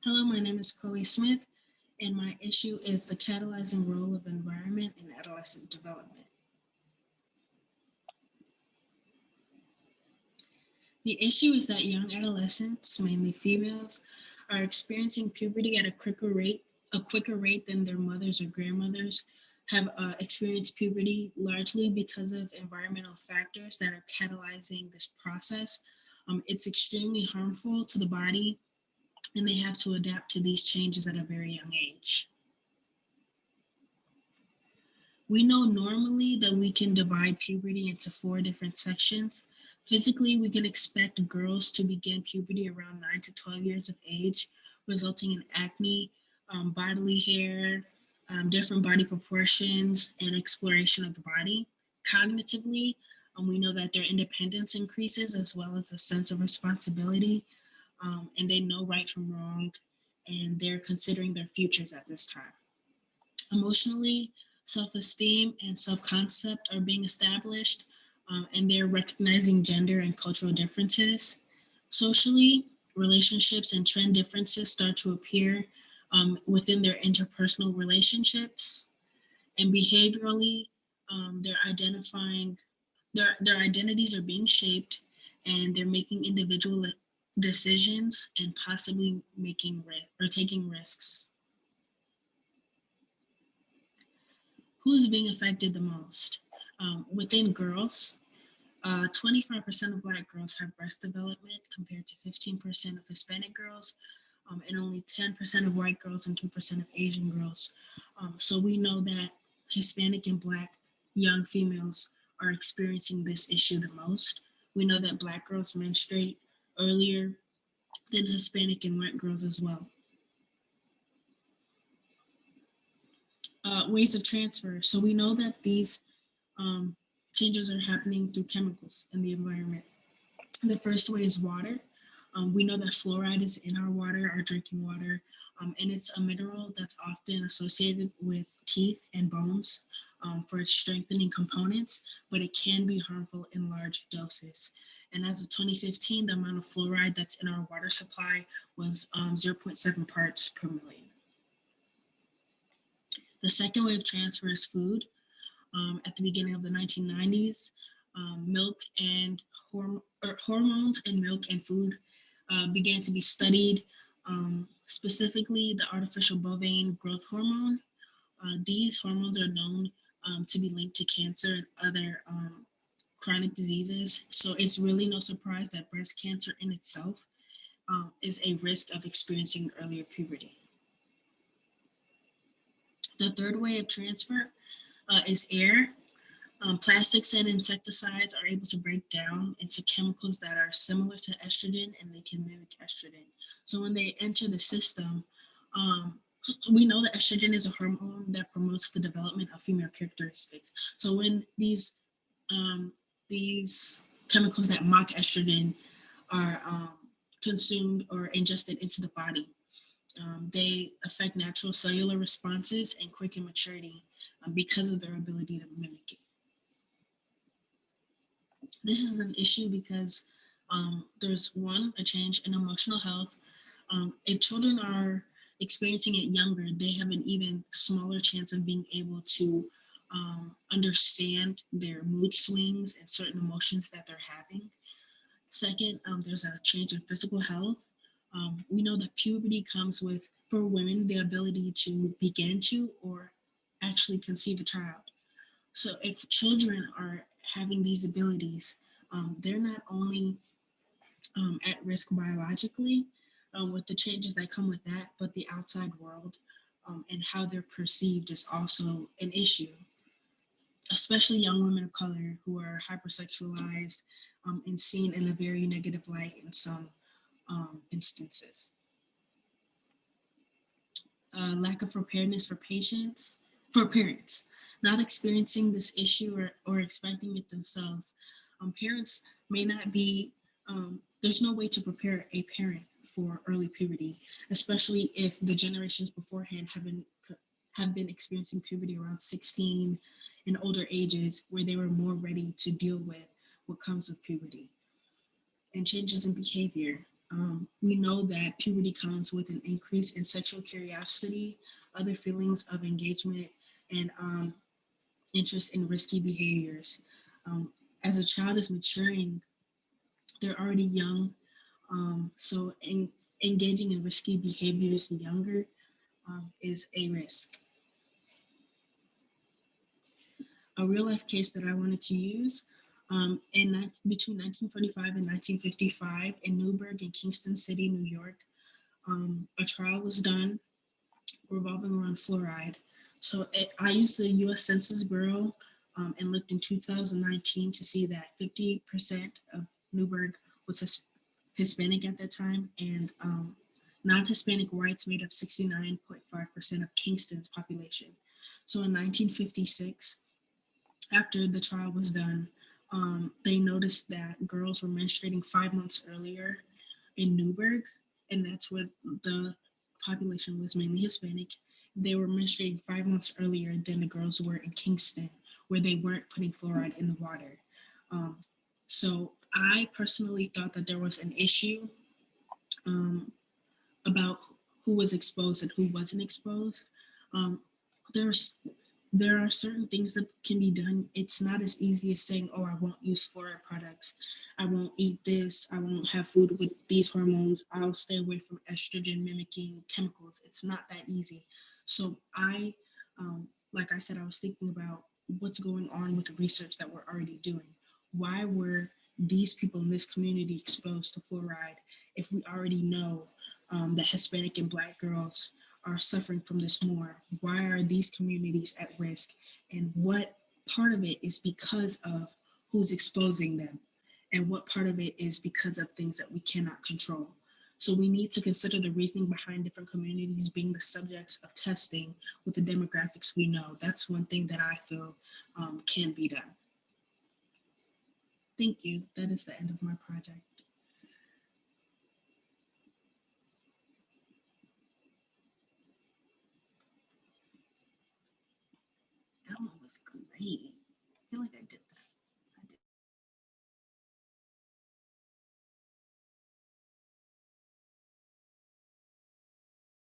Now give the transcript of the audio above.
Hello, my name is Chloe Smith, and my issue is the catalyzing role of environment in adolescent development. The issue is that young adolescents, mainly females, are experiencing puberty at a quicker rate than their mothers or grandmothers have experienced puberty, largely because of environmental factors that are catalyzing this process. It's extremely harmful to the body, and they have to adapt to these changes at a very young age. We know normally that we can divide puberty into 4 different sections. Physically, we can expect girls to begin puberty around 9 to 12 years of age, resulting in acne, bodily hair, different body proportions, and exploration of the body. Cognitively, we know that their independence increases as well as a sense of responsibility, and they know right from wrong, and they're considering their futures at this time. Emotionally, self-esteem and self-concept are being established, and they're recognizing gender and cultural differences. Socially, relationships and trend differences start to appear within their interpersonal relationships. And behaviorally, they're identifying, their identities are being shaped, and they're making individual decisions and possibly taking risks. Who's being affected the most? Within girls, 25% of Black girls have breast development compared to 15% of Hispanic girls, and only 10% of white girls and 2% of Asian girls. So we know that Hispanic and Black young females are experiencing this issue the most. We know that Black girls menstruate earlier than Hispanic and white girls as well. Ways of transfer. So we know that these changes are happening through chemicals in the environment. The first way is water. We know that fluoride is in our water, our drinking water, and it's a mineral that's often associated with teeth and bones for its strengthening components, but it can be harmful in large doses. And as of 2015, the amount of fluoride that's in our water supply was 0.7 parts per million. The second way of transfer is food. At the beginning of the 1990s, milk and hormones in milk and food began to be studied, specifically the artificial bovine growth hormone. These hormones are known to be linked to cancer and other chronic diseases. So it's really no surprise that breast cancer in itself is a risk of experiencing earlier puberty. The third way of transfer is air. Plastics and insecticides are able to break down into chemicals that are similar to estrogen, and they can mimic estrogen. So when they enter the system, we know that estrogen is a hormone that promotes the development of female characteristics. So when these chemicals that mock estrogen are consumed or ingested into the body, they affect natural cellular responses and quicken maturity because of their ability to mimic it. This is an issue because there's a change in emotional health. If children are experiencing it younger, they have an even smaller chance of being able to understand their mood swings and certain emotions that they're having. Second, there's a change in physical health. We know that puberty comes with, for women, the ability to begin to or actually conceive a child. So if children are having these abilities, they're not only at risk biologically with the changes that come with that, but the outside world and how they're perceived is also an issue, especially young women of color who are hypersexualized and seen in a very negative light in some instances. Lack of preparedness for parents, not experiencing this issue or expecting it themselves. Parents may not be, there's no way to prepare a parent for early puberty, especially if the generations beforehand have been experiencing puberty around 16 and older ages, where they were more ready to deal with what comes with puberty. And changes in behavior. We know that puberty comes with an increase in sexual curiosity, other feelings of engagement, and interest in risky behaviors. Um, as a child is maturing, they're already young, so engaging in risky behaviors younger is a risk. A real life case that I wanted to use between 1945 and 1955 in Newburgh and Kingston City, New York, a trial was done revolving around fluoride. I used the US Census Bureau and looked in 2019 to see that 50% of Newburgh was Hispanic at that time, and non-Hispanic whites made up 69.5% of Kingston's population. So in 1956, after the trial was done, they noticed that girls were menstruating 5 months earlier in Newburgh, and that's where the population was mainly Hispanic. They were menstruating 5 months earlier than the girls were in Kingston, where they weren't putting fluoride in the water. Um, so I personally thought that there was an issue um, about who was exposed and who wasn't exposed. Um, there's there are certain things that can be done. It's not as easy as saying, "Oh, I won't use fluoride products. I won't eat this. I won't have food with these hormones. I'll stay away from estrogen mimicking chemicals." It's not that easy. So like I said, I was thinking about what's going on with the research that we're already doing. Why were these people in this community exposed to fluoride if we already know that Hispanic and Black girls are suffering from this more? Why are these communities at risk? And what part of it is because of who's exposing them? And what part of it is because of things that we cannot control? So we need to consider the reasoning behind different communities being the subjects of testing with the demographics we know. That's one thing that I feel can be done. Thank you. That is the end of my project. That one was great. I feel like I did that.